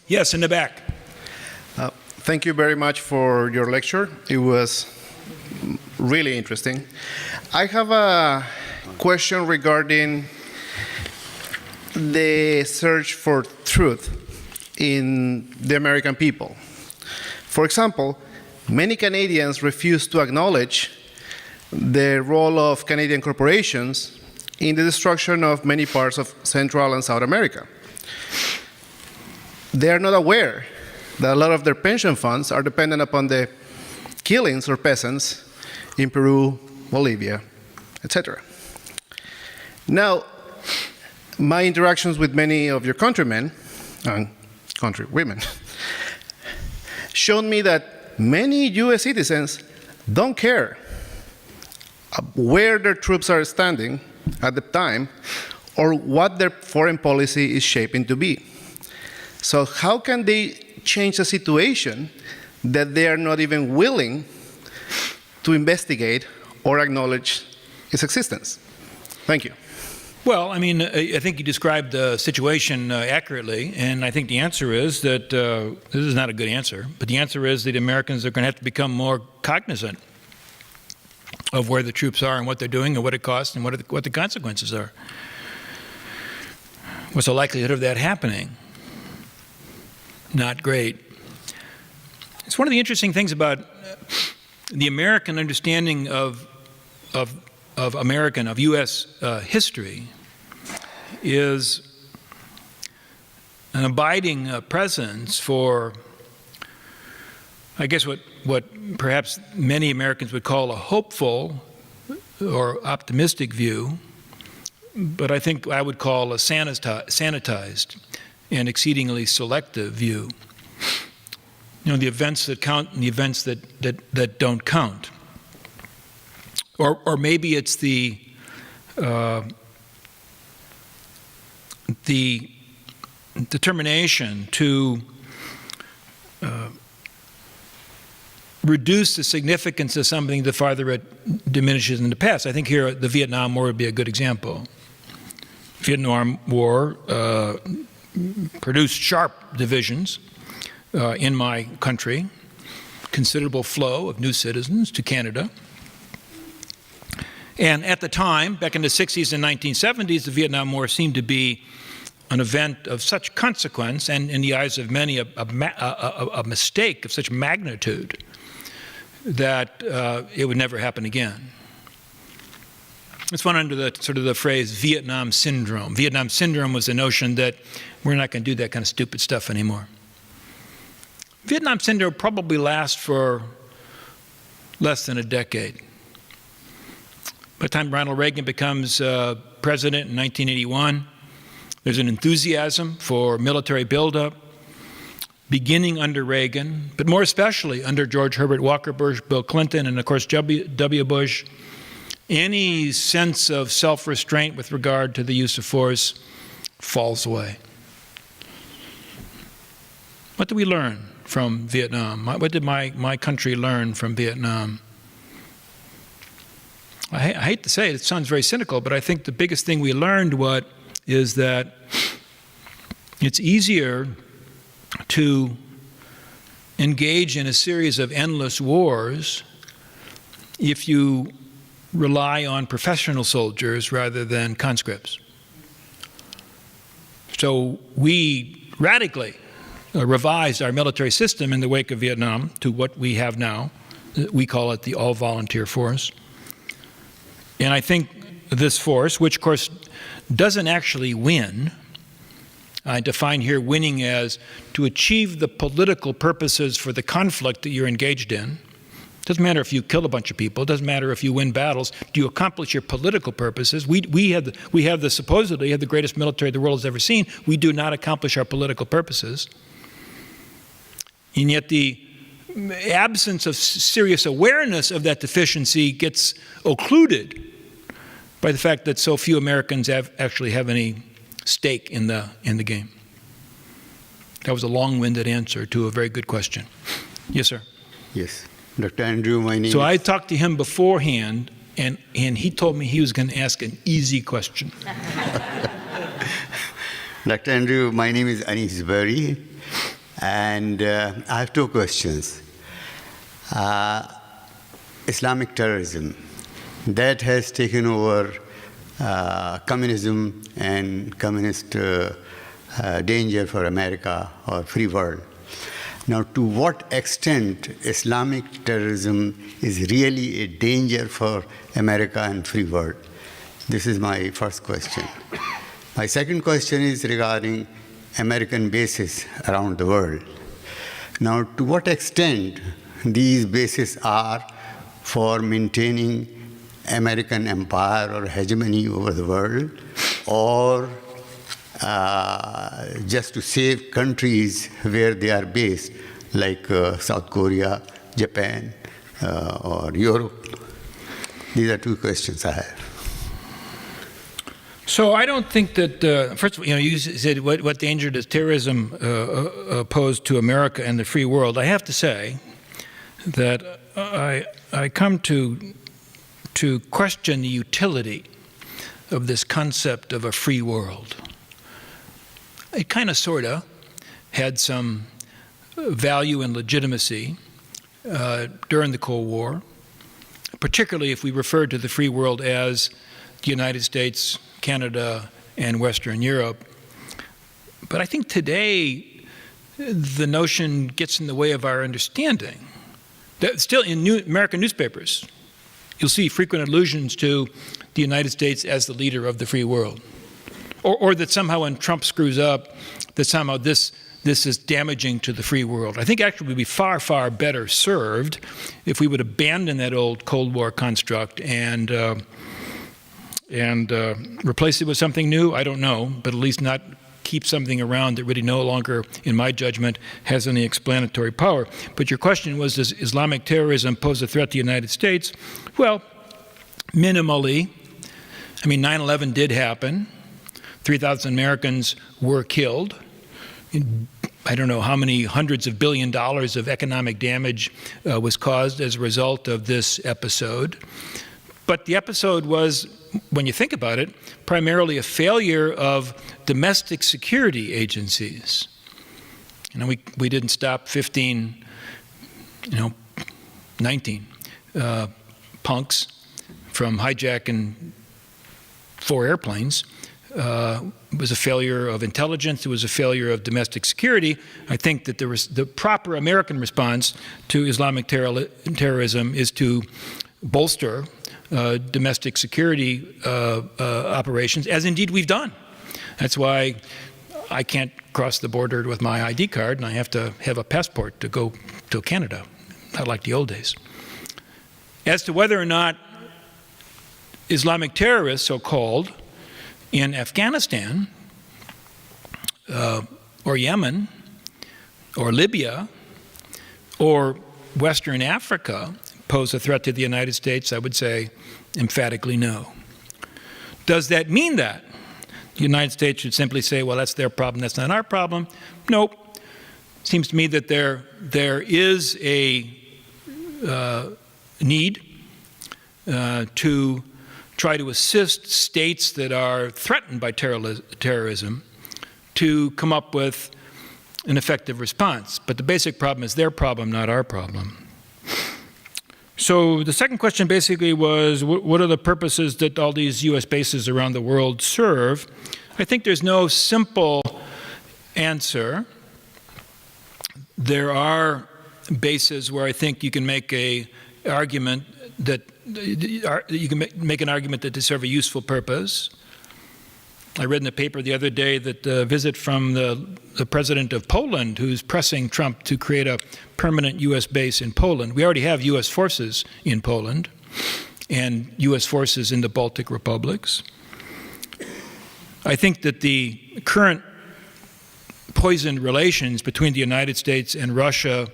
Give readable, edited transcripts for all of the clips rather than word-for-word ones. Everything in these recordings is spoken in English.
Yes, in the back. Thank you very much for your lecture. It was really interesting. I have a question regarding the search for truth in the American people. For example, many Canadians refuse to acknowledge the role of Canadian corporations in the destruction of many parts of Central and South America. They are not aware that a lot of their pension funds are dependent upon the killings of peasants in Peru, Bolivia, etc. Now, my interactions with many of your countrymen and countrywomen showed me that many US citizens don't care where their troops are standing at the time or what their foreign policy is shaping to be. So how can they change a situation that they are not even willing to investigate or acknowledge its existence? Thank you. Well, I mean, I think you described the situation accurately, and I think the answer is that, this is not a good answer, but the answer is that Americans are going to have to become more cognizant of where the troops are and what they're doing and what it costs and what the consequences are. What's the likelihood of that happening? Not great. It's one of the interesting things about the American understanding of U.S. history is an abiding presence for, I guess, what perhaps many Americans would call a hopeful or optimistic view, but I think I would call a sanitized and exceedingly selective view. You know, the events that count and the events that don't count. Or maybe it's the determination to reduce the significance of something the farther it diminishes in the past. I think here the Vietnam War would be a good example. Vietnam War produced sharp divisions in my country, considerable flow of new citizens to Canada. And at the time, back in the 60s and 1970s, the Vietnam War seemed to be an event of such consequence, and in the eyes of many, a mistake of such magnitude, that it would never happen again. It's one under the sort of the phrase Vietnam syndrome. Vietnam syndrome was the notion that we're not going to do that kind of stupid stuff anymore. Vietnam syndrome probably lasts for less than a decade. By the time Ronald Reagan becomes president in 1981, there's an enthusiasm for military buildup, beginning under Reagan, but more especially under George Herbert Walker Bush, Bill Clinton, and of course W. Bush. Any sense of self-restraint with regard to the use of force falls away. What did we learn from Vietnam? What did my country learn from Vietnam? I hate to say it, it sounds very cynical, but I think the biggest thing we learned is that it's easier to engage in a series of endless wars if you rely on professional soldiers rather than conscripts. So we radically revised our military system in the wake of Vietnam to what we have now. We call it the all-volunteer force. And I think this force, which of course doesn't actually win, I define here winning as to achieve the political purposes for the conflict that you're engaged in. It doesn't matter if you kill a bunch of people. It doesn't matter if you win battles. Do you accomplish your political purposes? We have supposedly the greatest military the world has ever seen. We do not accomplish our political purposes. And yet the absence of serious awareness of that deficiency gets occluded by the fact that so few Americans actually have any stake in the game. That was a long-winded answer to a very good question. Yes, sir. Yes. Dr. Andrew, my name So I talked to him beforehand, and he told me he was going to ask an easy question. Dr. Andrew, my name is Anis Berry, and I have two questions. Islamic terrorism, that has taken over communism and communist danger for America or free world. Now, to what extent Islamic terrorism is really a danger for America and free world? This is my first question. My second question is regarding American bases around the world. Now, to what extent these bases are for maintaining American empire or hegemony over the world, or just to save countries where they are based, like South Korea, Japan, or Europe? These are two questions I have. So I don't think that, first of all, you said what danger does terrorism pose to America and the free world? I have to say that I come to question the utility of this concept of a free world. It kind of, sort of, had some value and legitimacy during the Cold War, particularly if we referred to the free world as the United States, Canada, and Western Europe. But I think today the notion gets in the way of our understanding. Still, in American newspapers, you'll see frequent allusions to the United States as the leader of the free world. Or that somehow when Trump screws up, that somehow this is damaging to the free world. I think actually we'd be far, far better served if we would abandon that old Cold War construct and replace it with something new. I don't know, but at least not keep something around that really no longer, in my judgment, has any explanatory power. But your question was, does Islamic terrorism pose a threat to the United States? Well, minimally. I mean, 9/11 did happen. 3,000 Americans were killed. I don't know how many hundreds of $billions of economic damage was caused as a result of this episode. But the episode was, when you think about it, primarily a failure of domestic security agencies. You know, we didn't stop 19 punks from hijacking 4 airplanes. It was a failure of intelligence. It was a failure of domestic security. I think that the proper American response to Islamic terrorism is to bolster domestic security operations, as indeed we've done. That's why I can't cross the border with my ID card, and I have to have a passport to go to Canada, not like the old days. As to whether or not Islamic terrorists, so-called, in Afghanistan, or Yemen, or Libya, or Western Africa pose a threat to the United States, I would say emphatically no. Does that mean that the United States should simply say, well, that's their problem, that's not our problem? Nope. Seems to me that there is a need to try to assist states that are threatened by terrorism to come up with an effective response. But the basic problem is their problem, not our problem. So the second question basically was, what are the purposes that all these U.S. bases around the world serve? I think there's no simple answer. There are bases where I think you can make an argument that they serve a useful purpose. I read in the paper the other day that the visit from the president of Poland, who's pressing Trump to create a permanent U.S. base in Poland. We already have U.S. forces in Poland and U.S. forces in the Baltic republics. I think that the current poisoned relations between the United States and Russia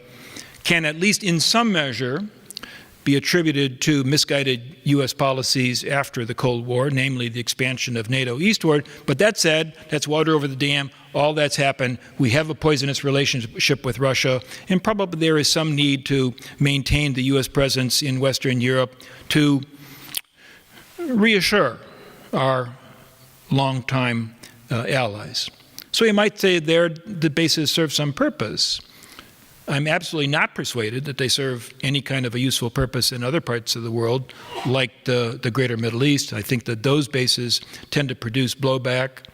can, at least in some measure, be attributed to misguided U.S. policies after the Cold War, namely the expansion of Nato eastward. But that said, that's water over the dam. All that's happened. We have a poisonous relationship with Russia, and probably there is some need to maintain the U.S. presence in Western Europe to reassure our longtime allies. So you might say the bases serve some purpose. I'm absolutely not persuaded that they serve any kind of a useful purpose in other parts of the world, like the greater Middle East. I think that those bases tend to produce blowback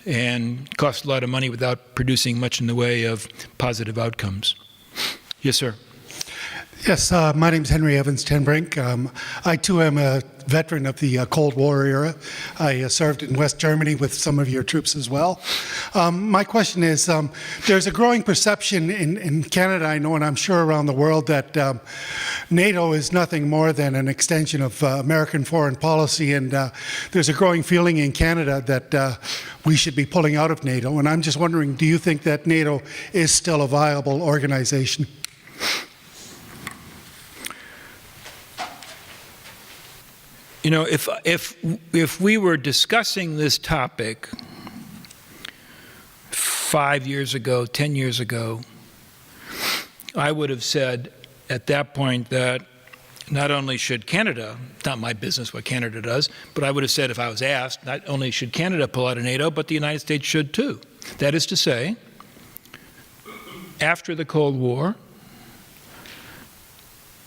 and cost a lot of money without producing much in the way of positive outcomes. Yes, sir. Yes, my name is Henry Evans Tenbrink. I too am a veteran of the Cold War era. I served in West Germany with some of your troops as well. My question is, there's a growing perception in Canada, I know, and I'm sure around the world, that NATO is nothing more than an extension of American foreign policy, and there's a growing feeling in Canada that we should be pulling out of NATO. And I'm just wondering, do you think that NATO is still a viable organization? You know, if we were discussing this topic 5 years ago, 10 years ago, I would have said at that point that not only should Canada, not my business what Canada does, but I would have said if I was asked, not only should Canada pull out of NATO, but the United States should too. That is to say, after the Cold War,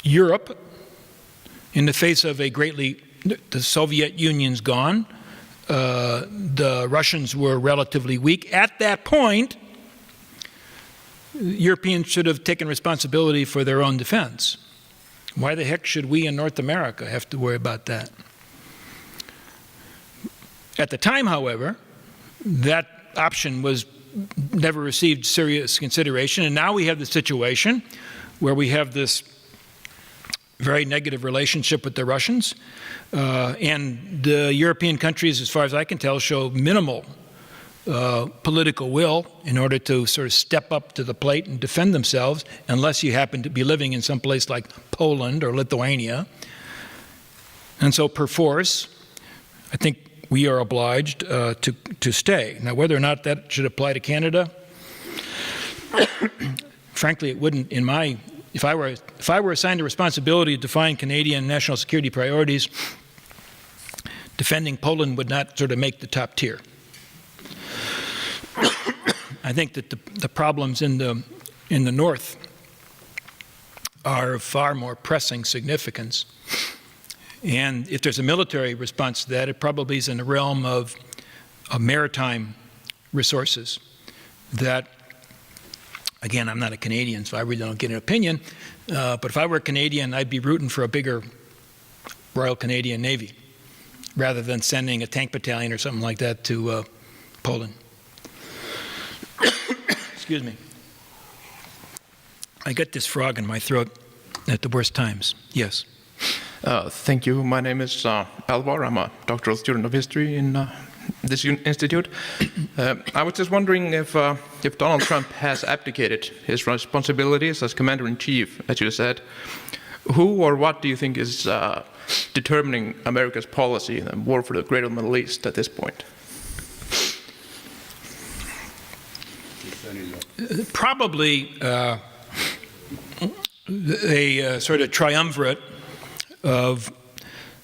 Europe, in the face of the Soviet Union's gone, the Russians were relatively weak. At that point, Europeans should have taken responsibility for their own defense. Why the heck should we in North America have to worry about that? At the time, however, that option never received serious consideration, and now we have the situation where we have this very negative relationship with the Russians, and the European countries, as far as I can tell, show minimal political will in order to sort of step up to the plate and defend themselves, unless you happen to be living in some place like Poland or Lithuania. And so, per force, I think we are obliged to stay. Now, whether or not that should apply to Canada, frankly, it wouldn't. If I were assigned a responsibility to define Canadian national security priorities, defending Poland would not sort of make the top tier. I think that the problems in the north are of far more pressing significance. And if there's a military response to that, it probably is in the realm of maritime resources that, again, I'm not a Canadian, so I really don't get an opinion, but if I were a Canadian, I'd be rooting for a bigger Royal Canadian Navy rather than sending a tank battalion or something like that to Poland. Excuse me. I get this frog in my throat at the worst times. Yes. Thank you. My name is Alvar. I'm a doctoral student of history in this institute. I was just wondering if Donald Trump has abdicated his responsibilities as commander-in-chief, as you said. Who or what do you think is determining America's policy in the war for the greater Middle East at this point? Probably a sort of triumvirate of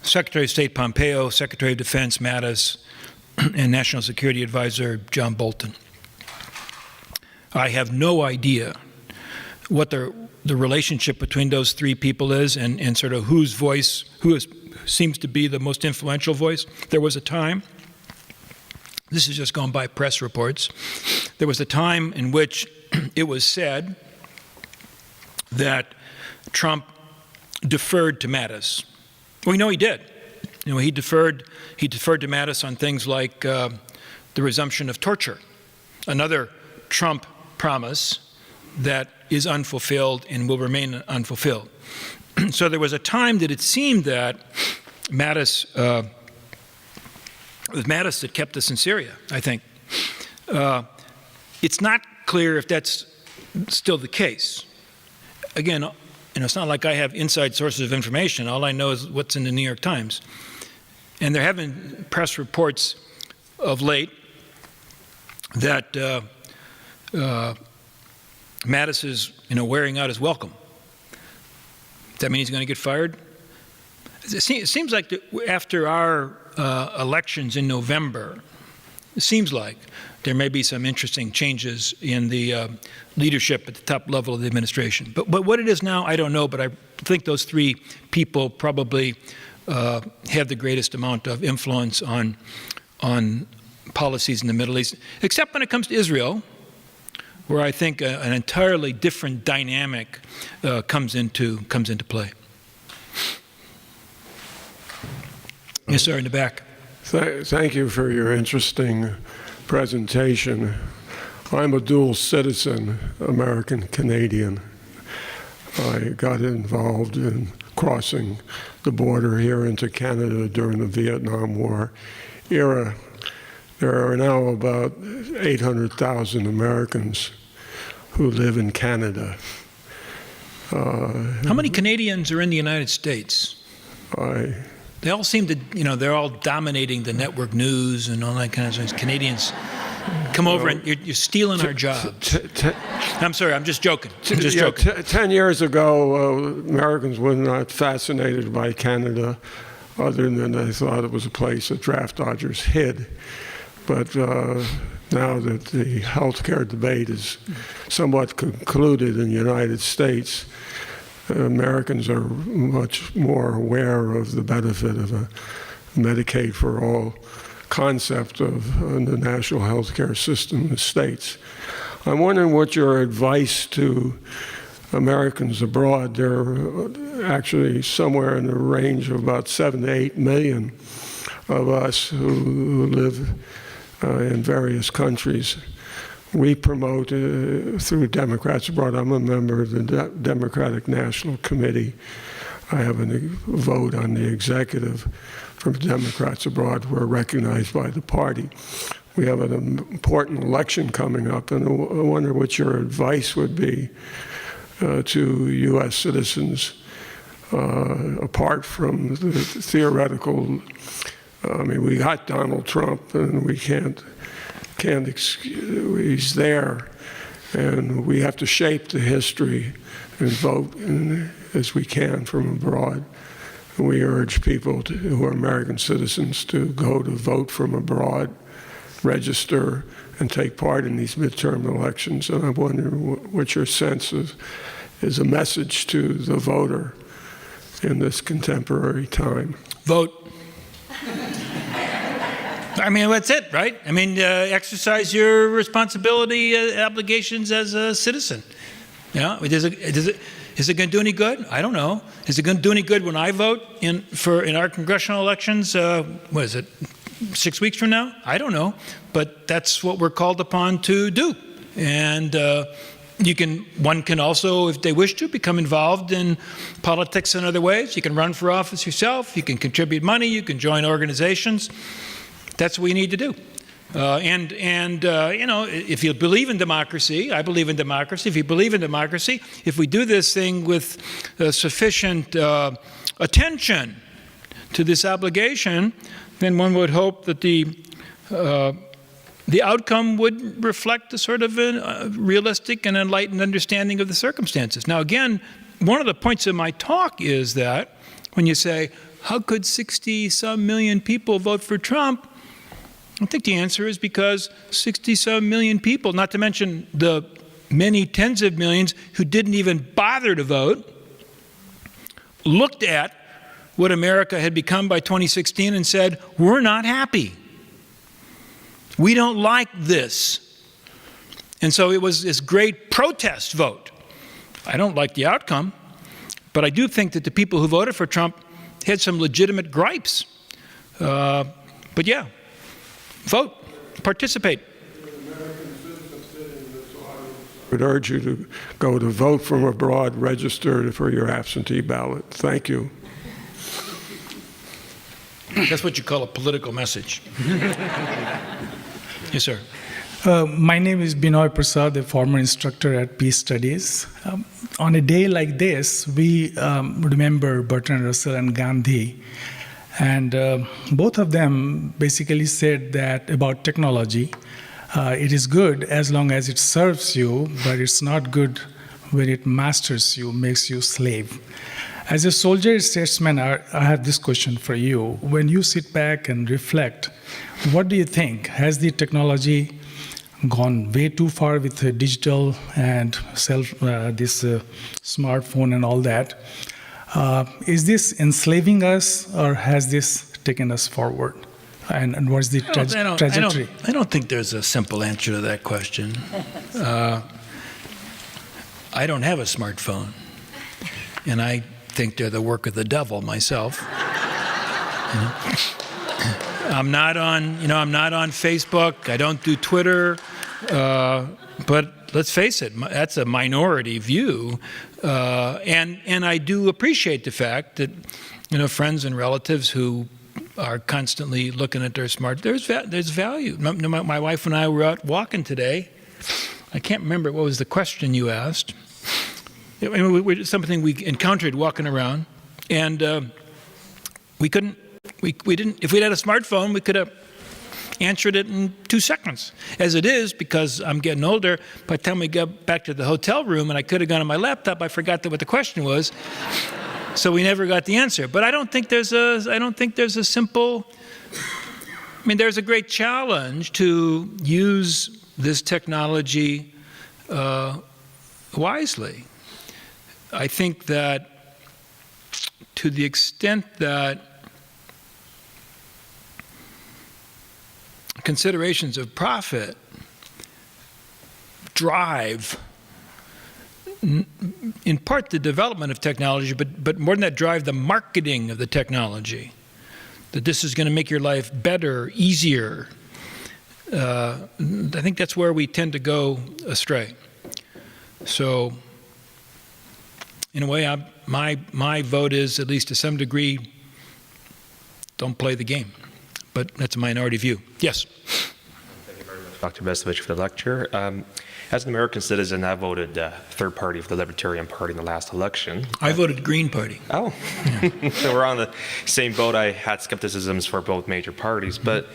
Secretary of State Pompeo, Secretary of Defense Mattis, and National Security Advisor John Bolton. I have no idea what the relationship between those three people is, and sort of who seems to be the most influential voice. There was a time, this is just going by press reports, there was a time in which it was said that Trump deferred to Mattis. We know he did. You know, he deferred to Mattis on things like the resumption of torture, another Trump promise that is unfulfilled and will remain unfulfilled. So there was a time that it seemed that Mattis, it was Mattis that kept us in Syria, I think. It's not clear if that's still the case. Again, it's not like I have inside sources of information. All I know is what's in the New York Times. And there have been press reports of late that Mattis is, wearing out his welcome. Does that mean he's going to get fired? It seems like after our elections in November, it seems like there may be some interesting changes in the leadership at the top level of the administration. But what it is now, I don't know, but I think those three people probably have the greatest amount of influence on policies in the Middle East, except when it comes to Israel, where I think an entirely different dynamic comes into play. Yes, sir, in the back. Thank you for your interesting presentation. I'm a dual citizen, American-Canadian. I got involved in crossing the border here into Canada during the Vietnam War era. There are now about 800,000 Americans who live in Canada. How many Canadians are in the United States? They all seem to, they're all dominating the network news and all that kind of stuff. Canadians come over and you're stealing our jobs. I'm sorry, I'm just joking. 10 years ago, Americans were not fascinated by Canada, other than they thought it was a place that draft dodgers hid. But now that the healthcare debate is somewhat concluded in the United States, Americans are much more aware of the benefit of a Medicaid for all concept of the national health care system in the States. I'm wondering what your advice to Americans abroad. There are actually somewhere in the range of about 7 to 8 million of us who live in various countries. We promote through Democrats Abroad. I'm a member of the Democratic National Committee. I have a vote on the executive from Democrats Abroad. We're recognized by the party. We have an important election coming up, and I wonder what your advice would be to U.S. citizens, apart from the theoretical. I mean, we got Donald Trump, and we can't he's there, and we have to shape the history and vote as we can from abroad. And we urge people who are American citizens to go to vote from abroad, register, and take part in these midterm elections. And I wonder what your sense is a message to the voter in this contemporary time. Vote. I mean, that's it, right? I mean, exercise your responsibility, obligations as a citizen. Yeah, is it going to do any good? I don't know. Is it going to do any good when I vote in our congressional elections? What is it, 6 weeks from now? I don't know, but that's what we're called upon to do. And one can also, if they wish to, become involved in politics in other ways. You can run for office yourself. You can contribute money. You can join organizations. That's what we need to do. If you believe in democracy, I believe in democracy. If you believe in democracy, if we do this thing with sufficient attention to this obligation, then one would hope that the outcome would reflect a sort of a realistic and enlightened understanding of the circumstances. Now, again, one of the points of my talk is that when you say, how could 60-some million people vote for Trump? I think the answer is because 60-some million people, not to mention the many tens of millions who didn't even bother to vote, looked at what America had become by 2016 and said, we're not happy. We don't like this. And so it was this great protest vote. I don't like the outcome, but I do think that the people who voted for Trump had some legitimate gripes. But yeah. Vote, participate. I would urge you to go to vote from abroad, register for your absentee ballot. Thank you. That's what you call a political message. Yes, sir. My name is Binoy Prasad, a former instructor at Peace Studies. On a day like this, we remember Bertrand Russell and Gandhi. And both of them basically said that about technology, it is good as long as it serves you, but it's not good when it masters you, makes you slave. As a soldier statesman, I have this question for you. When you sit back and reflect, what do you think? Has the technology gone way too far with the digital and this smartphone and all that? Is this enslaving us, or has this taken us forward? And what's the trajectory? I don't think there's a simple answer to that question. I don't have a smartphone, and I think they're the work of the devil myself. I'm not on Facebook. I don't do Twitter. But let's face it, that's a minority view. And I do appreciate the fact that, friends and relatives who are constantly looking at their there's value. My wife and I were out walking today. I can't remember what was the question you asked. Something we encountered walking around, and we didn't. If we'd had a smartphone, we could have answered it in 2 seconds. As it is, because I'm getting older, by the time we got back to the hotel room and I could have gone on my laptop, I forgot what the question was. So we never got the answer. But I don't think there's a simple. There's a great challenge to use this technology wisely. I think that to the extent that considerations of profit drive, in part, the development of technology, but more than that, drive the marketing of the technology, that this is going to make your life better, easier. I think that's where we tend to go astray. So, in a way, my vote is, at least to some degree, don't play the game. But that's a minority view. Yes? Thank you very much, Dr. Bacevich, for the lecture. As an American citizen, I voted third party for the Libertarian Party in the last election. I voted Green Party. Oh, so we're on the same boat. I had skepticisms for both major parties. But,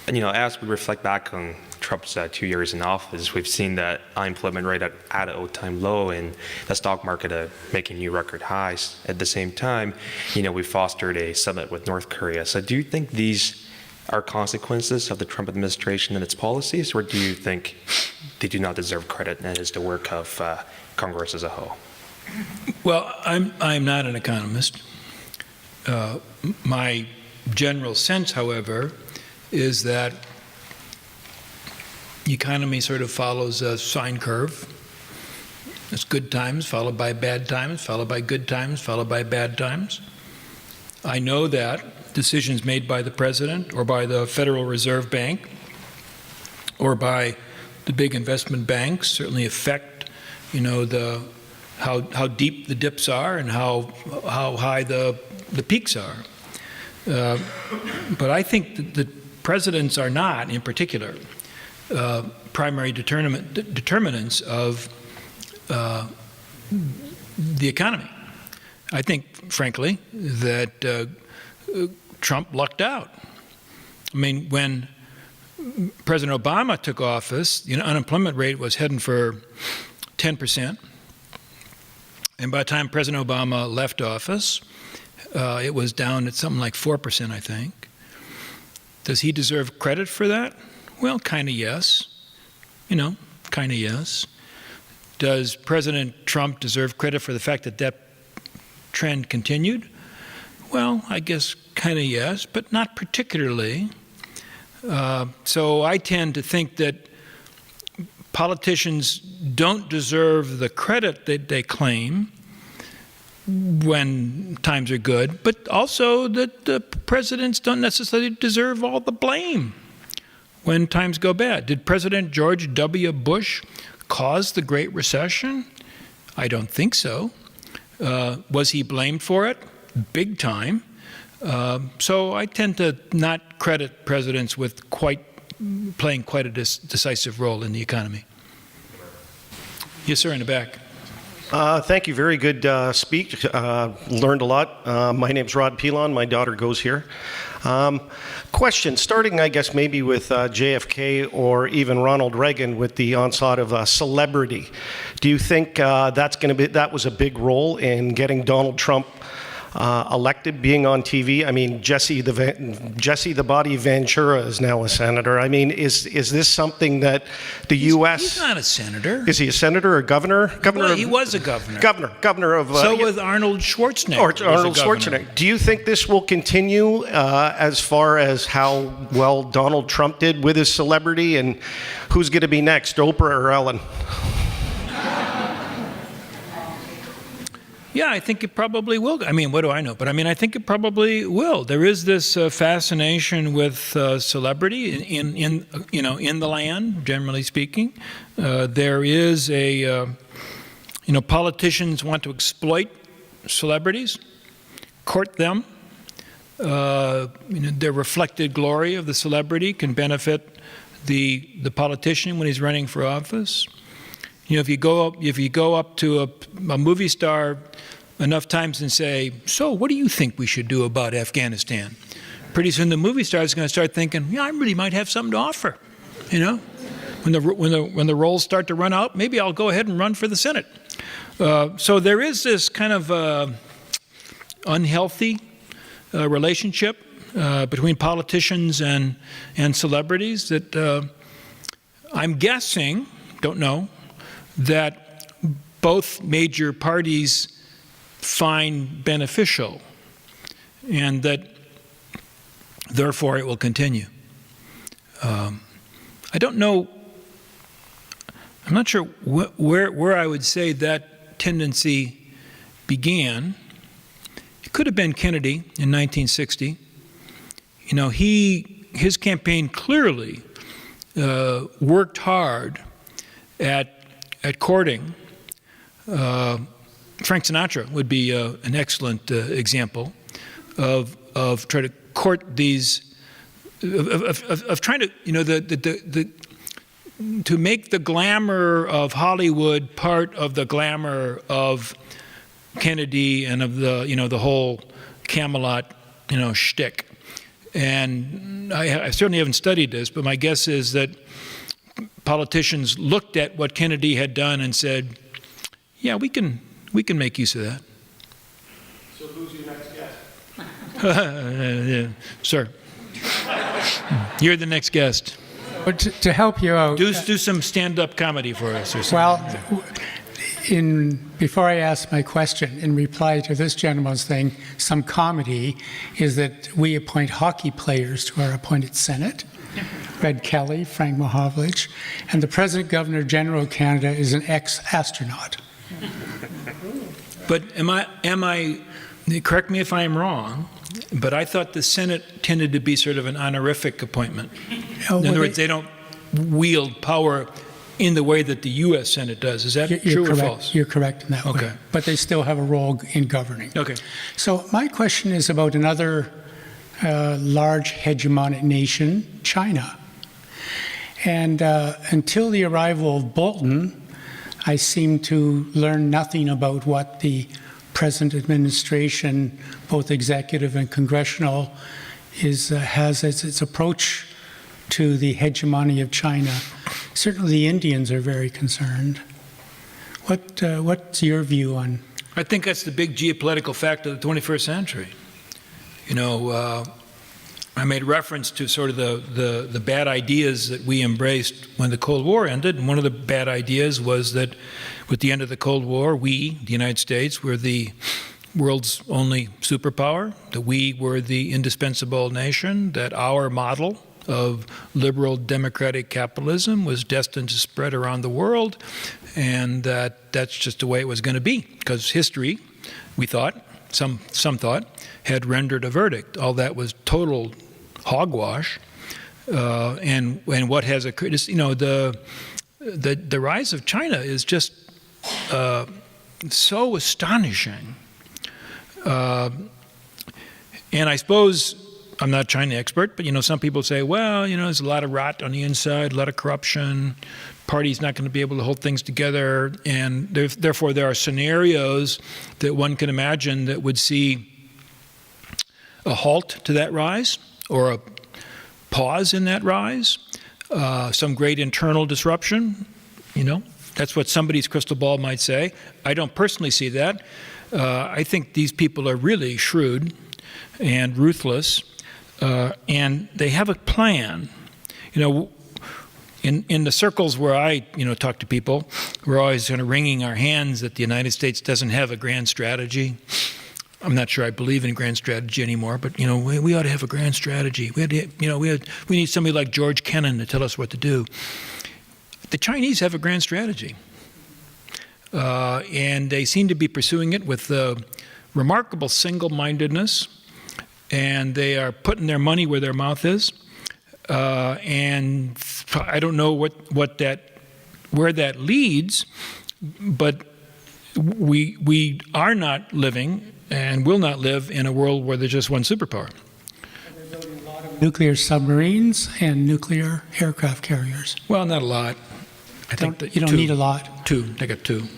as we reflect back on Trump's 2 years in office, we've seen that unemployment rate at an all-time low and the stock market making new record highs. At the same time, we fostered a summit with North Korea. So do you think these are consequences of the Trump administration and its policies, or do you think they do not deserve credit and it is the work of Congress as a whole? Well, I'm not an economist. My general sense, however, is that the economy sort of follows a sine curve. It's good times followed by bad times, followed by good times, followed by bad times. I know that decisions made by the president or by the Federal Reserve Bank or by the big investment banks certainly affect, how deep the dips are and how high the peaks are. But I think that presidents are not, in particular, primary determinants of the economy. I think, frankly, that Trump lucked out. When President Obama took office, the unemployment rate was heading for 10%. And by the time President Obama left office, it was down at something like 4%, I think. Does he deserve credit for that? Well, kind of yes. Kind of yes. Does President Trump deserve credit for the fact that that trend continued? Well, I guess kind of yes, but not particularly. So I tend to think that politicians don't deserve the credit that they claim when times are good, but also that the presidents don't necessarily deserve all the blame when times go bad. Did President George W. Bush cause the Great Recession? I don't think so. Was he blamed for it? Big time. So I tend to not credit presidents with playing quite a decisive role in the economy. Yes, sir, in the back. Thank you. Very good speech. Learned a lot. My name's Rod Pilon. My daughter goes here. Question, starting I guess maybe with JFK or even Ronald Reagan with the onslaught of celebrity. Do you think that was a big role in getting Donald Trump elected, being on TV? I mean, Jesse the Body Ventura is now a senator. I mean, is this something that the U.S. He's not a senator. Is he a senator or governor? Well, he was a governor. Governor of. So was Arnold Schwarzenegger. Or Arnold Schwarzenegger. Do you think this will continue as far as how well Donald Trump did with his celebrity, and who's going to be next, Oprah or Ellen? Yeah, I think it probably will. I mean, what do I know? But I mean, I think it probably will. There is this fascination with celebrity in the land, generally speaking. There is politicians want to exploit celebrities, court them. The reflected glory of the celebrity can benefit the politician when he's running for office. If you go up to a movie star enough times and say, "So, what do you think we should do about Afghanistan?" Pretty soon, the movie star is going to start thinking, "Yeah, I really might have something to offer." When the roles start to run out, maybe I'll go ahead and run for the Senate. So there is this kind of unhealthy relationship between politicians and celebrities that I'm guessing, don't know, that both major parties find beneficial, and that therefore it will continue. I don't know, I'm not sure where I would say that tendency began. It could have been Kennedy in 1960. His campaign clearly worked hard at courting. Frank Sinatra would be an excellent example of trying to court these, of trying to, to make the glamour of Hollywood part of the glamour of Kennedy and of the whole Camelot, shtick. And I certainly haven't studied this, but my guess is that politicians looked at what Kennedy had done and said, "Yeah, we can make use of that." So who's your next guest? Sir, you're the next guest. But to help you out, Do some stand-up comedy for us or something. well, before I ask my question, in reply to this gentleman's thing, some comedy is that we appoint hockey players to our appointed Senate. Red Kelly, Frank Mahovlich, and the President Governor General of Canada is an ex-astronaut. But am I? Correct me if I'm wrong, but I thought the Senate tended to be sort of an honorific appointment. In other words, they don't wield power in the way that the U.S. Senate does. Is that true or false? You're correct in that way. But they still have a role in governing. Okay. So my question is about another large hegemonic nation, China. And until the arrival of Bolton, I seem to learn nothing about what the present administration, both executive and congressional, has as its approach to the hegemony of China. Certainly the Indians are very concerned. What's your view on? I think that's the big geopolitical fact of the 21st century. I made reference to sort of the bad ideas that we embraced when the Cold War ended. And one of the bad ideas was that with the end of the Cold War, we, the United States, were the world's only superpower, that we were the indispensable nation, that our model of liberal democratic capitalism was destined to spread around the world, and that's just the way it was going to be, because history, we thought, some thought, had rendered a verdict. All that was total hogwash, and what has occurred is, the rise of China is just so astonishing, and I suppose I'm not a China expert, but some people say, well, there's a lot of rot on the inside, a lot of corruption, party's not going to be able to hold things together, and therefore there are scenarios that one can imagine that would see a halt to that rise, or a pause in that rise, some great internal disruption, That's what somebody's crystal ball might say. I don't personally see that. I think these people are really shrewd and ruthless, and they have a plan. In the circles where I, talk to people, we're always kind of wringing our hands that the United States doesn't have a grand strategy. I'm not sure I believe in grand strategy anymore, but we ought to have a grand strategy. We need somebody like George Kennan to tell us what to do. The Chinese have a grand strategy, and they seem to be pursuing it with remarkable single-mindedness, and they are putting their money where their mouth is. And I don't know where that leads, but we are not living and will not live in a world where there's just one superpower. They're building a lot of nuclear submarines and nuclear aircraft carriers. Well, not a lot. I think you don't need a lot. Two. They got two.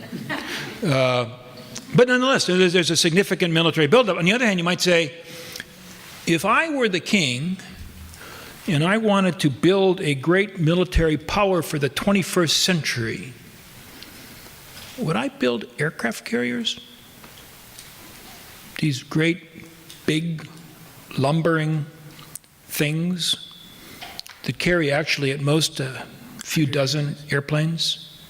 But nonetheless, there's a significant military buildup. On the other hand, you might say, if I were the king and I wanted to build a great military power for the 21st century, would I build aircraft carriers? These great, big, lumbering things that carry actually at most a few dozen airplanes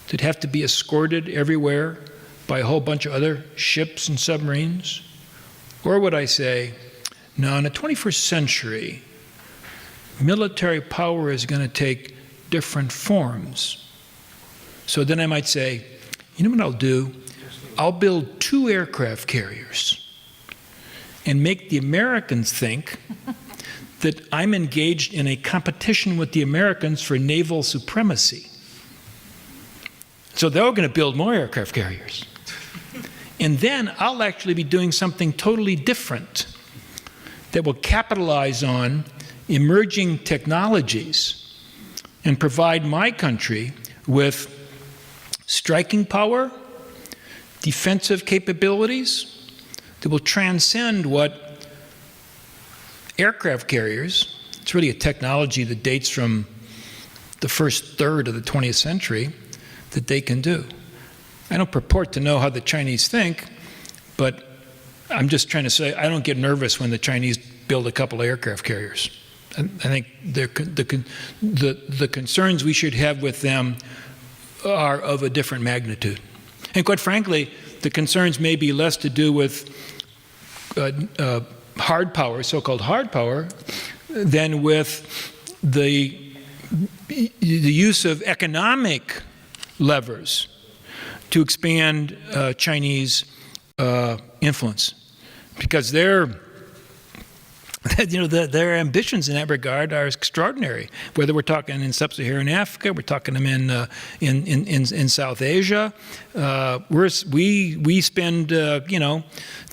that have to be escorted everywhere by a whole bunch of other ships and submarines? Or would I say, no, in the 21st century, military power is going to take different forms. So then I might say, you know what I'll do? I'll build 2 aircraft carriers and make the Americans think that I'm engaged in a competition with the Americans for naval supremacy. So they're going to build more aircraft carriers. And then I'll actually be doing something totally different that will capitalize on emerging technologies and provide my country with striking power, defensive capabilities that will transcend what aircraft carriers, it's really a technology that dates from the first third of the 20th century, that they can do. I don't purport to know how the Chinese think, but I'm just trying to say I don't get nervous when the Chinese build a couple of aircraft carriers. I think the concerns we should have with them are of a different magnitude. And quite frankly, the concerns may be less to do with hard power, so-called hard power, than with the use of economic levers to expand Chinese influence, because their ambitions in that regard are extraordinary. Whether we're talking in sub-Saharan Africa, we're talking them in South Asia. We spend $3, $4, $5,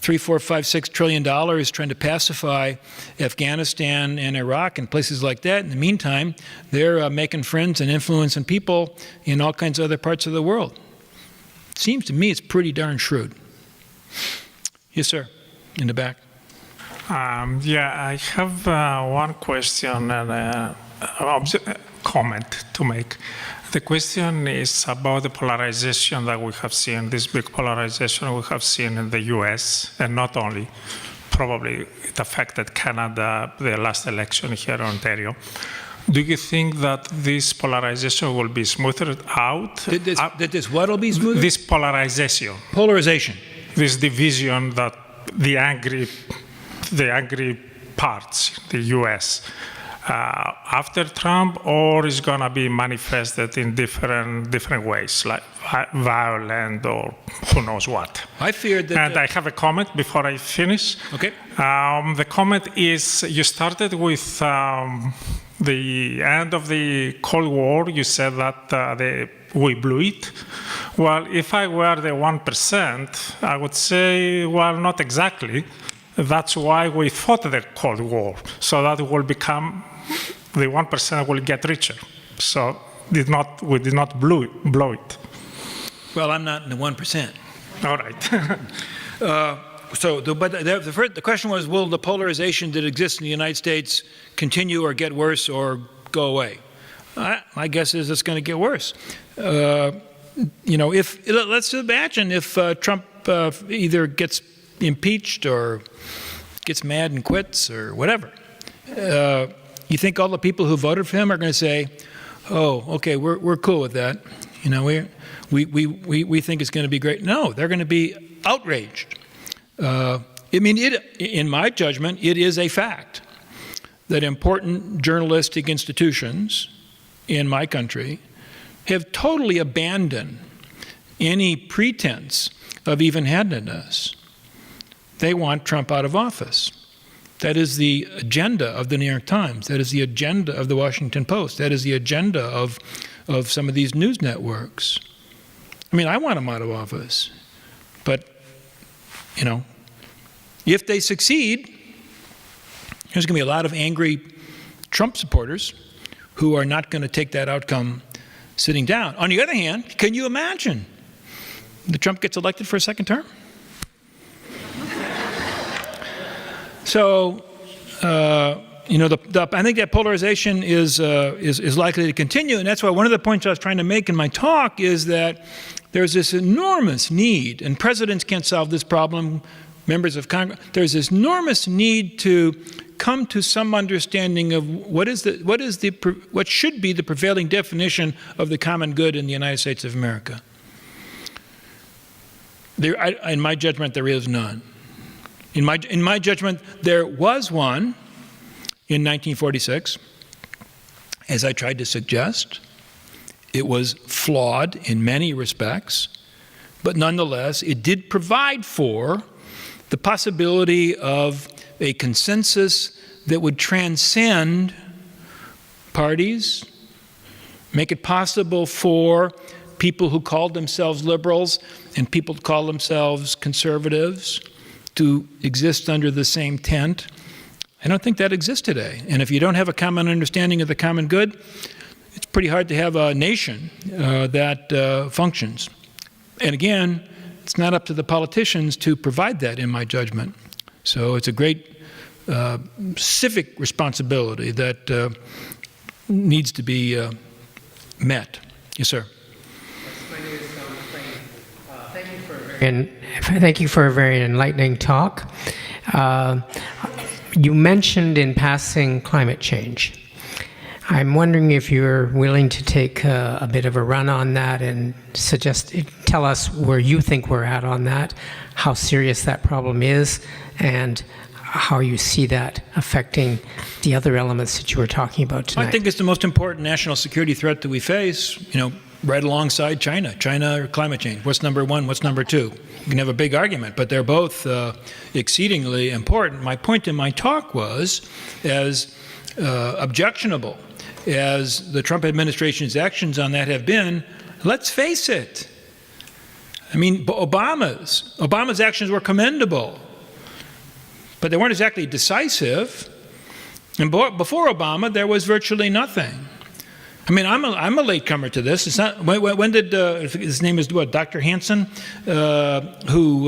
$6 trillion trying to pacify Afghanistan and Iraq and places like that. In the meantime, they're making friends and influencing people in all kinds of other parts of the world. It seems to me it's pretty darn shrewd. Yes, sir, in the back. I have one question and a comment to make. The question is about the polarization that we have seen, this big polarization we have seen in the US, and not only, probably it affected Canada, the last election here in Ontario. Do you think that this polarization will be smoothed out? That this what will be smoothed? This polarization. Polarization. This division that the angry parts, the U.S., after Trump, or is going to be manifested in different ways, like violent or who knows what. I fear that... And I have a comment before I finish. Okay. The comment is, you started with the end of the Cold War. You said that we blew it. Well, if I were the 1%, I would say, well, not exactly. That's why we fought the Cold War, so that will become, the 1% will get richer. So we did not blow it. Well, I'm not in the 1%. All right. The question was, will the polarization that exists in the United States continue or get worse or go away? My guess is it's going to get worse. Let's imagine if Trump either gets impeached or gets mad and quits or whatever. You think all the people who voted for him are going to say, "Oh, okay, we're cool with that. We think it's going to be great." No, they're going to be outraged. In my judgment, it is a fact that important journalistic institutions in my country have totally abandoned any pretense of even-handedness. They want Trump out of office. That is the agenda of the New York Times. That is the agenda of the Washington Post. That is the agenda of some of these news networks. I want him out of office. But, if they succeed, there's going to be a lot of angry Trump supporters who are not going to take that outcome sitting down. On the other hand, can you imagine that Trump gets elected for a second term? So, I think that polarization is likely to continue, and that's why one of the points I was trying to make in my talk is that there's this enormous need, and presidents can't solve this problem, members of Congress, there's this enormous need to come to some understanding of what should be the prevailing definition of the common good in the United States of America. In my judgment, there is none. In my judgment, there was one in 1946, as I tried to suggest. It was flawed in many respects, but nonetheless, it did provide for the possibility of a consensus that would transcend parties, make it possible for people who called themselves liberals and people who call themselves conservatives to exist under the same tent. I don't think that exists today. And if you don't have a common understanding of the common good, it's pretty hard to have a nation that functions. And again, it's not up to the politicians to provide that, in my judgment. So it's a great civic responsibility that needs to be met. Yes, sir. Thank you for a very enlightening talk. You mentioned in passing climate change. I'm wondering if you're willing to take a bit of a run on that and tell us where you think we're at on that, how serious that problem is, and how you see that affecting the other elements that you were talking about tonight. I think it's the most important national security threat that we face, right alongside China. China or climate change. What's number one? What's number two? You can have a big argument, but they're both exceedingly important. My point in my talk was, as objectionable as the Trump administration's actions on that have been, let's face it. Obama's actions were commendable, but they weren't exactly decisive. And before Obama, there was virtually nothing. I'm a latecomer to this. It's not. When did his name is what? Dr. Hansen, who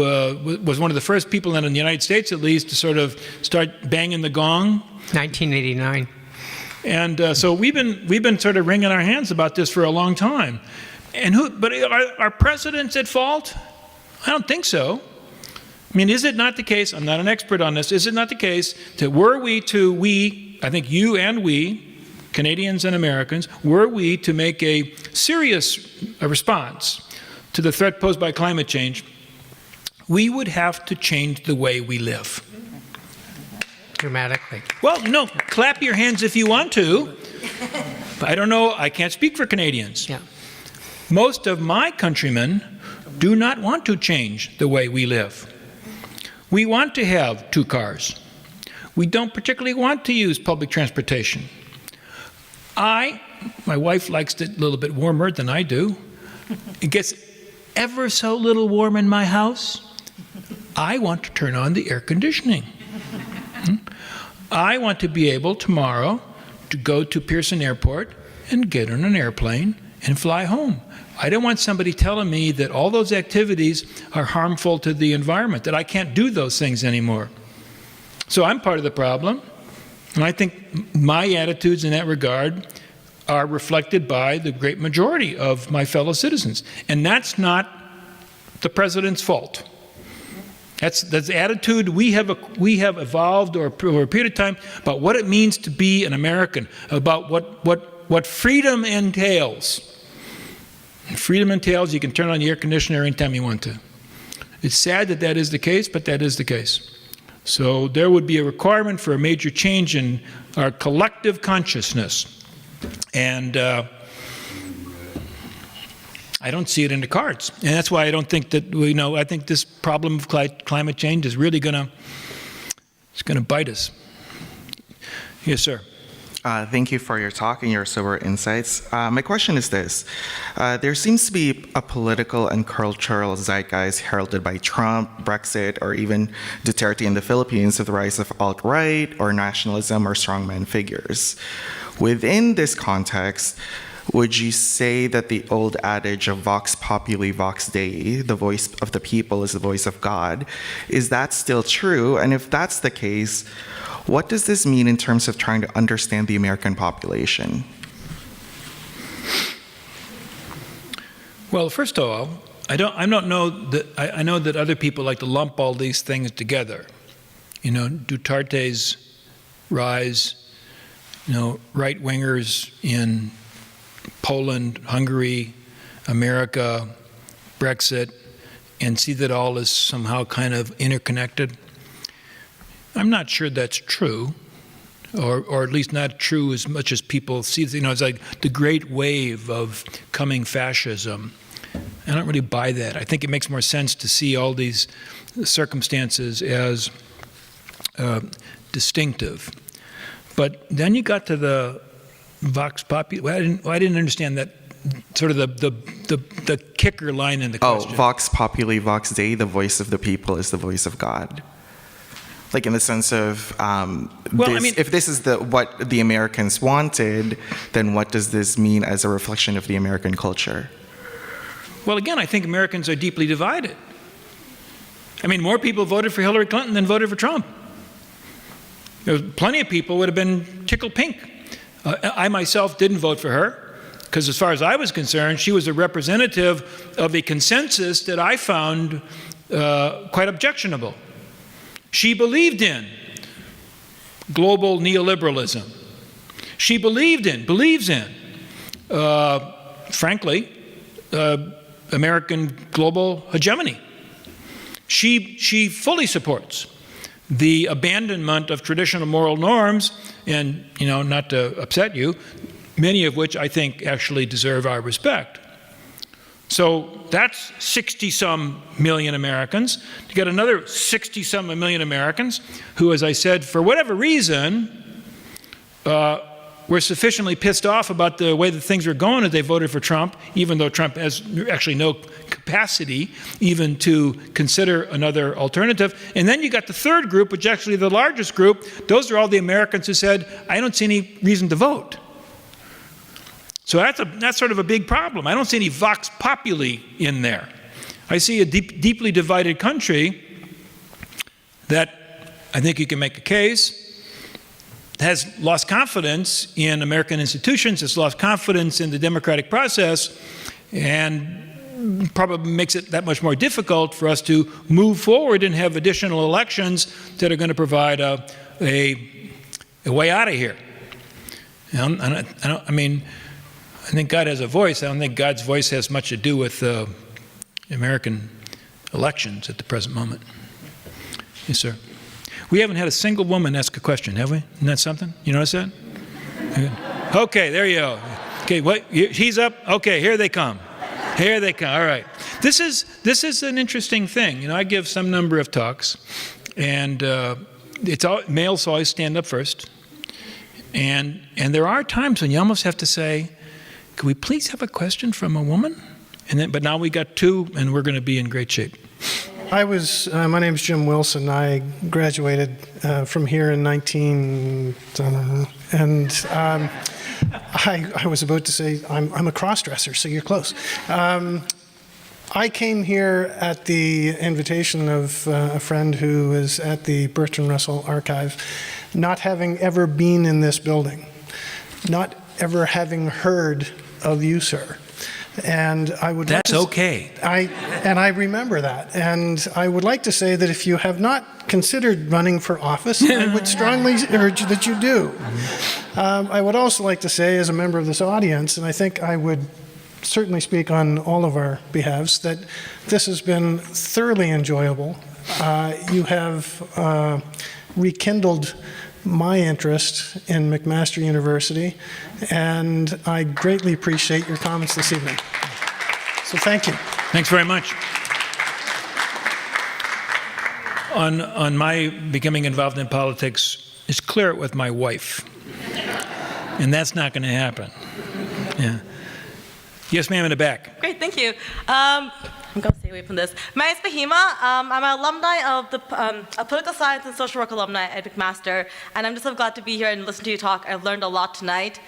was one of the first people in the United States, at least, to sort of start banging the gong. 1989. And so we've been sort of wringing our hands about this for a long time. But are presidents at fault? I don't think so. Is it not the case? I'm not an expert on this. Is it not the case that I think you and we, Canadians and Americans, were we to make a serious response to the threat posed by climate change, we would have to change the way we live. Dramatically. Well, no, clap your hands if you want to. I don't know, I can't speak for Canadians. Yeah. Most of my countrymen do not want to change the way we live. We want to have 2 cars. We don't particularly want to use public transportation. My wife likes it a little bit warmer than I do. It gets ever so little warm in my house. I want to turn on the air conditioning. I want to be able tomorrow to go to Pearson Airport and get on an airplane and fly home. I don't want somebody telling me that all those activities are harmful to the environment, that I can't do those things anymore. So I'm part of the problem, and I think my attitudes in that regard are reflected by the great majority of my fellow citizens. And that's not the president's fault. That's the attitude we have evolved over a period of time about what it means to be an American, about what freedom entails. Freedom entails you can turn on the air conditioner anytime you want to. It's sad that that is the case, but that is the case. So there would be a requirement for a major change in our collective consciousness. And I don't see it in the cards. And that's why I don't think that, I think this problem of climate change is really going to bite us. Yes, sir. Thank you for your talk and your sober insights. My question is this. There seems to be a political and cultural zeitgeist heralded by Trump, Brexit, or even Duterte in the Philippines of the rise of alt-right or nationalism or strongman figures. Within this context, would you say that the old adage of vox populi, vox dei, the voice of the people is the voice of God, is that still true? And if that's the case, what does this mean in terms of trying to understand the American population? Well, first of all, I don't know that I know that other people like to lump all these things together. Duterte's rise, right wingers in Poland, Hungary, America, Brexit, and see that all is somehow kind of interconnected. I'm not sure that's true, or at least not true as much as people see. It's like the great wave of coming fascism. I don't really buy that. I think it makes more sense to see all these circumstances as distinctive. But then you got to the vox populi. Well, I didn't understand that sort of the kicker line in the question. Vox populi, vox dei, the voice of the people is the voice of God. Like in the sense of, if this is what the Americans wanted, then what does this mean as a reflection of the American culture? Well, again, I think Americans are deeply divided. More people voted for Hillary Clinton than voted for Trump. There was plenty of people would have been tickled pink. I myself didn't vote for her, because as far as I was concerned, she was a representative of a consensus that I found quite objectionable. She believed in global neoliberalism. She believes in, frankly, American global hegemony. She fully supports the abandonment of traditional moral norms, and, not to upset you, many of which I think actually deserve our respect. So that's 60-some million Americans. You got another 60-some million Americans who, as I said, for whatever reason, were sufficiently pissed off about the way that things were going that they voted for Trump, even though Trump has actually no capacity even to consider another alternative. And then you got the third group, which is actually the largest group. Those are all the Americans who said, I don't see any reason to vote. So that's sort of a big problem. I don't see any vox populi in there. I see a deeply divided country that I think you can make a case has lost confidence in American institutions, has lost confidence in the democratic process, and probably makes it that much more difficult for us to move forward and have additional elections that are going to provide a way out of here. I think God has a voice. I don't think God's voice has much to do with American elections at the present moment. Yes, sir. We haven't had a single woman ask a question, have we? Isn't that something? You notice that? Okay, there you go. Okay, what? He's up? Okay, here they come. Here they come. All right. This is an interesting thing. I give some number of talks, and males always stand up first. And there are times when you almost have to say, could we please have a question from a woman? But now we got two, and we're going to be in great shape. My name is Jim Wilson. I graduated from here in I was about to say I'm a cross-dresser, so you're close. I came here at the invitation of a friend who is at the Bertrand Russell Archive, not having ever been in this building, not ever having heard of you, sir. And I would That's like to, okay. I remember that. And I would like to say that if you have not considered running for office, I would strongly urge that you do. I would also like to say, as a member of this audience, and I think I would certainly speak on all of our behalves, that this has been thoroughly enjoyable. You have rekindled my interest in McMaster University, and I greatly appreciate your comments this evening. So thank you. Thanks very much. On my becoming involved in politics, it's clear it with my wife, and that's not going to happen. Yeah. Yes, ma'am, in the back. Great, thank you. I'm going to stay away from this. My name is Fahima. I'm an alumni of the political science and social work alumni at McMaster, and I'm just so glad to be here and listen to you talk. I've learned a lot tonight.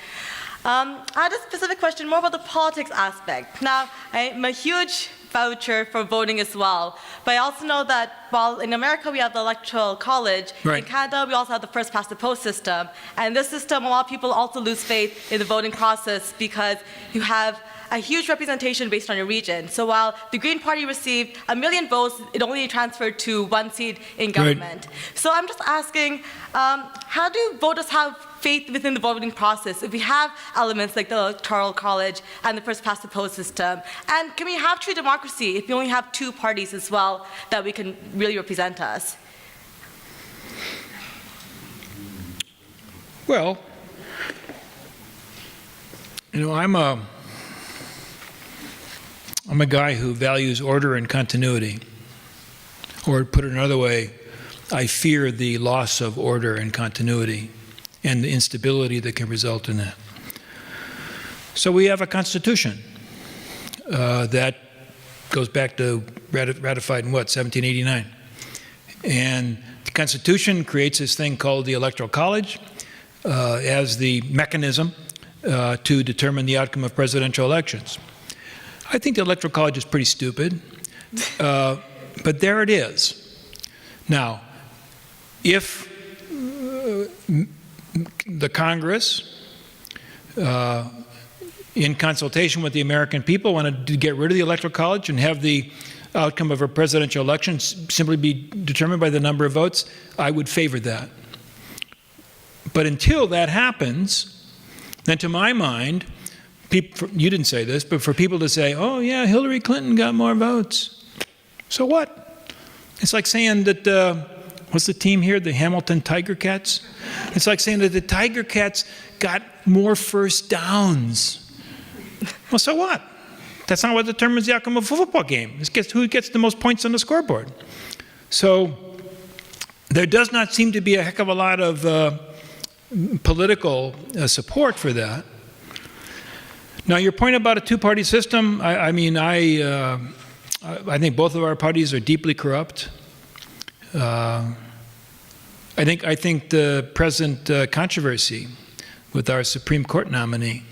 I had a specific question more about the politics aspect. Now, I'm a huge voucher for voting as well, but I also know that while in America we have the Electoral College, right. In Canada we also have the first past the post system, and this system, a lot of people also lose faith in the voting process because you have a huge representation based on your region. So while the Green Party received 1 million votes, it only transferred to 1 seat in government. Right. So I'm just asking, how do voters have faith within the voting process if we have elements like the Electoral College and the first past the post system? And can we have true democracy if we only have 2 parties as well that we can really represent us? Well, you know, I'm a guy who values order and continuity. Or put it another way, I fear the loss of order and continuity and the instability that can result in that. So we have a constitution that goes back to ratified in what, 1789. And the Constitution creates this thing called the Electoral College as the mechanism to determine the outcome of presidential elections. I think the Electoral College is pretty stupid, but there it is. Now, if the Congress, in consultation with the American people, wanted to get rid of the Electoral College and have the outcome of a presidential election simply be determined by the number of votes, I would favor that. But until that happens, then to my mind, people, you didn't say this, but for people to say, oh yeah, Hillary Clinton got more votes, so what? It's like saying that, what's the team here, the Hamilton Tiger Cats? It's like saying that the Tiger Cats got more first downs. Well, so what? That's not what determines the outcome of a football game. It's who gets the most points on the scoreboard. So there does not seem to be a heck of a lot of political support for that. Now, your point about a two-party system, I think both of our parties are deeply corrupt. I think the present controversy with our Supreme Court nominee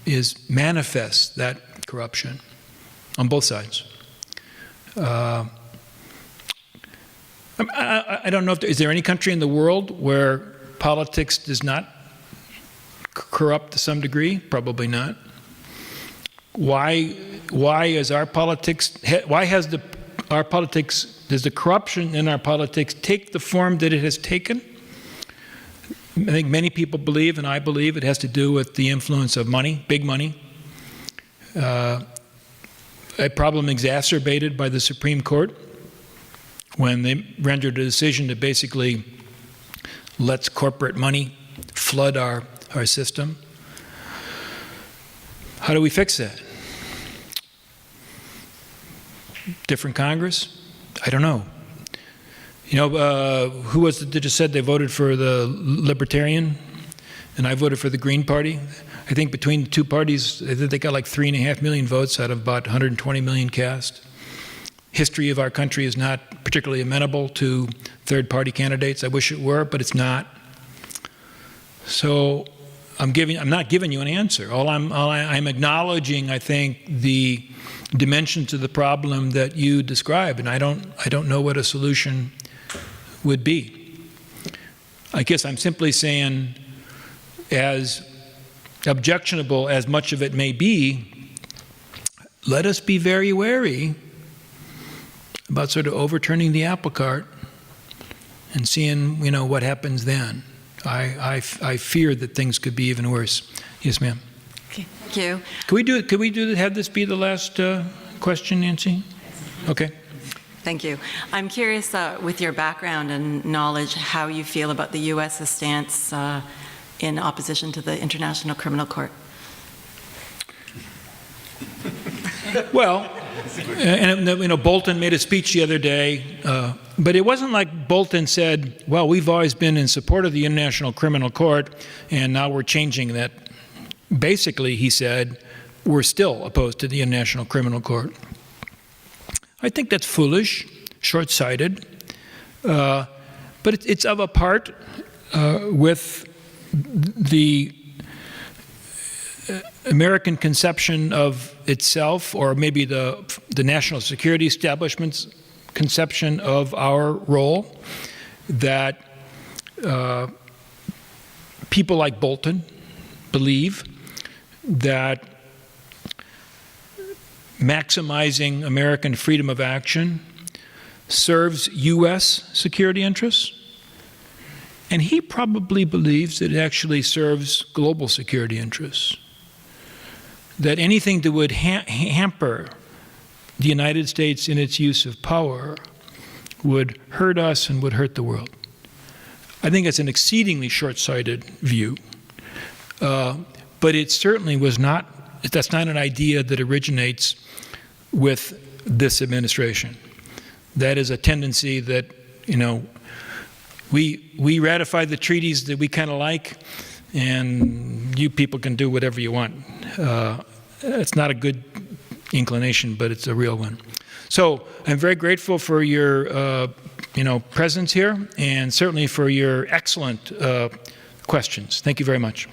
is manifest that corruption on both sides. I don't know if is there any country in the world where politics does not corrupt to some degree? Probably not. Why is our politics? Why has our politics? Does the corruption in our politics take the form that it has taken? I think many people believe, and I believe, it has to do with the influence of money, big money. A problem exacerbated by the Supreme Court when they rendered a decision to basically let corporate money flood our system. How do we fix that? Different Congress? I don't know. You know, who was it that just said they voted for the Libertarian and I voted for the Green Party? I think between the two parties, they got like 3.5 million votes out of about 120 million cast. History of our country is not particularly amenable to third-party candidates. I wish it were, but it's not. So I'm not giving you an answer. I'm acknowledging, I think, the dimensions of the problem that you describe, and I don't know what a solution would be. I guess I'm simply saying, as objectionable as much of it may be, let us be very wary about sort of overturning the apple cart and seeing, what happens then. I fear that things could be even worse. Yes, ma'am. Okay, thank you. Could we have this be the last question, Nancy? Okay. Thank you. I'm curious, with your background and knowledge, how you feel about the U.S.'s stance in opposition to the International Criminal Court. Well, and Bolton made a speech the other day, but it wasn't like Bolton said, well, we've always been in support of the International Criminal Court, and now we're changing that. Basically, he said, we're still opposed to the International Criminal Court. I think that's foolish, short-sighted, but it's of a part with the American conception of itself, or maybe the national security establishment's conception of our role, that people like Bolton believe that maximizing American freedom of action serves U.S. security interests, and he probably believes that it actually serves global security interests. That anything that would hamper the United States in its use of power would hurt us and would hurt the world. I think it's an exceedingly short-sighted view, but it certainly was not. That's not an idea that originates with this administration. That is a tendency that, we ratify the treaties that we kind of like, and you people can do whatever you want. It's not a good inclination, but it's a real one. So I'm very grateful for your, presence here, and certainly for your excellent questions. Thank you very much.